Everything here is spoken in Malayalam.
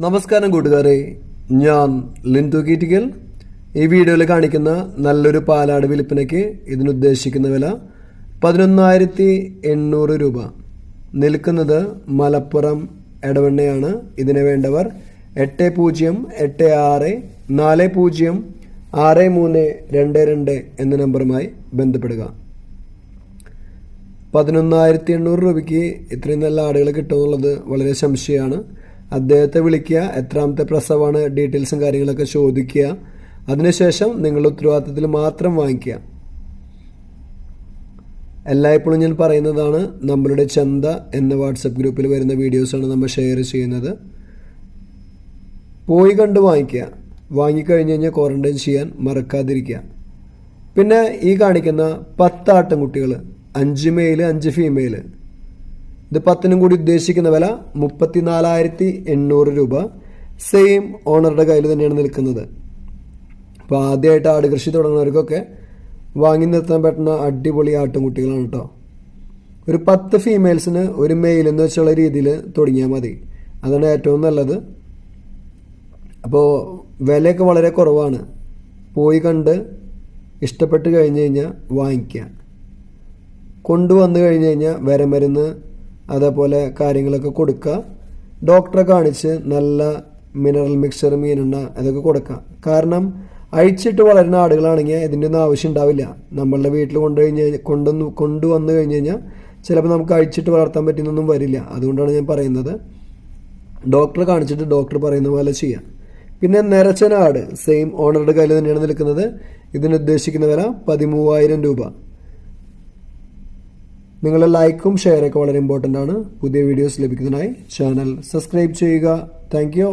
നമസ്കാരം കൂട്ടുകാരെ, ഞാൻ ലിൻതു കീറ്റിക്കൽ. ഈ വീഡിയോയിൽ കാണിക്കുന്ന നല്ലൊരു പാലാട് വിൽപ്പനയ്ക്ക് ഇതിനുദ്ദേശിക്കുന്ന വില 11,800 രൂപ. നിൽക്കുന്നത് മലപ്പുറം എടവണ്ണയാണ്. ഇതിനെ വേണ്ടവർ 8086406322 എന്ന നമ്പറുമായി ബന്ധപ്പെടുക. 11,800 രൂപയ്ക്ക് ഇത്രയും നല്ല ആടുകൾ കിട്ടുമെന്നുള്ളത് വളരെ സംശയമാണ്. അദ്ദേഹത്തെ വിളിക്കുക, എത്രാമത്തെ പ്രസവമാണ്, ഡീറ്റെയിൽസും കാര്യങ്ങളൊക്കെ ചോദിക്കുക. അതിനുശേഷം നിങ്ങളുടെ ഉത്തരവാദിത്തത്തിൽ മാത്രം വാങ്ങിക്കുക. എല്ലായ്പ്പോഴും ഞാൻ പറയുന്നതാണ്, നമ്മളുടെ ചന്ത എന്ന വാട്സപ്പ് ഗ്രൂപ്പിൽ വരുന്ന വീഡിയോസാണ് നമ്മൾ ഷെയർ ചെയ്യുന്നത്. പോയി കണ്ട് വാങ്ങിക്കുക. വാങ്ങിക്കഴിഞ്ഞ് കഴിഞ്ഞാൽ ക്വാറന്റൈൻ ചെയ്യാൻ മറക്കാതിരിക്കുക. പിന്നെ ഈ കാണിക്കുന്ന 10 ആട്ടിൻകുട്ടികൾ, 5 മെയിൽ 5 ഫീമെയിൽ, ഇത് 10നും കൂടി ഉദ്ദേശിക്കുന്ന വില 34,800 രൂപ. സെയിം ഓണറുടെ കയ്യിൽ തന്നെയാണ് നിൽക്കുന്നത്. അപ്പോൾ ആദ്യമായിട്ട് ആട് കൃഷി തുടങ്ങുന്നവർക്കൊക്കെ വാങ്ങി നിർത്താൻ പറ്റുന്ന അടിപൊളി ആട്ടിൻകുട്ടികളാണ് കേട്ടോ. ഒരു 10 ഫീമെയിൽസിന് ഒരു മെയിൽ എന്ന് വെച്ചുള്ള രീതിയിൽ തുടങ്ങിയാൽ മതി. അതാണ് ഏറ്റവും നല്ലത്. അപ്പോൾ വിലയൊക്കെ വളരെ കുറവാണ്. പോയി കണ്ട് ഇഷ്ടപ്പെട്ട് കഴിഞ്ഞ് കഴിഞ്ഞാൽ വാങ്ങിക്കുക. കൊണ്ടുവന്നു കഴിഞ്ഞ് കഴിഞ്ഞാൽ വരമരുന്ന് അതേപോലെ കാര്യങ്ങളൊക്കെ കൊടുക്കുക. ഡോക്ടറെ കാണിച്ച് നല്ല മിനറൽ മിക്സർ, മീനെണ്ണ അതൊക്കെ കൊടുക്കുക. കാരണം അഴിച്ചിട്ട് വളരുന്ന ആടുകളാണെങ്കിൽ ഇതിൻ്റെ ഒന്നും ആവശ്യം ഉണ്ടാവില്ല. നമ്മളുടെ വീട്ടിൽ കൊണ്ടുവന്നു കഴിഞ്ഞ് കഴിഞ്ഞാൽ ചിലപ്പോൾ നമുക്ക് അഴിച്ചിട്ട് വളർത്താൻ പറ്റുന്നൊന്നും വരില്ല. അതുകൊണ്ടാണ് ഞാൻ പറയുന്നത്, ഡോക്ടറെ കാണിച്ചിട്ട് ഡോക്ടർ പറയുന്ന പോലെ ചെയ്യാം. പിന്നെ നിറച്ചന ആട് സെയിം ഓണറുടെ കയ്യിൽ തന്നെയാണ് നിൽക്കുന്നത്. ഇതിനുദ്ദേശിക്കുന്ന വില 13,000 രൂപ. നിങ്ങളുടെ ലൈക്കും ഷെയറൊക്കെ വളരെ ഇമ്പോർട്ടൻ്റ് ആണ്. പുതിയ വീഡിയോസ് ലഭിക്കുന്നതിനായി ചാനൽ സബ്സ്ക്രൈബ് ചെയ്യുക. Thank you.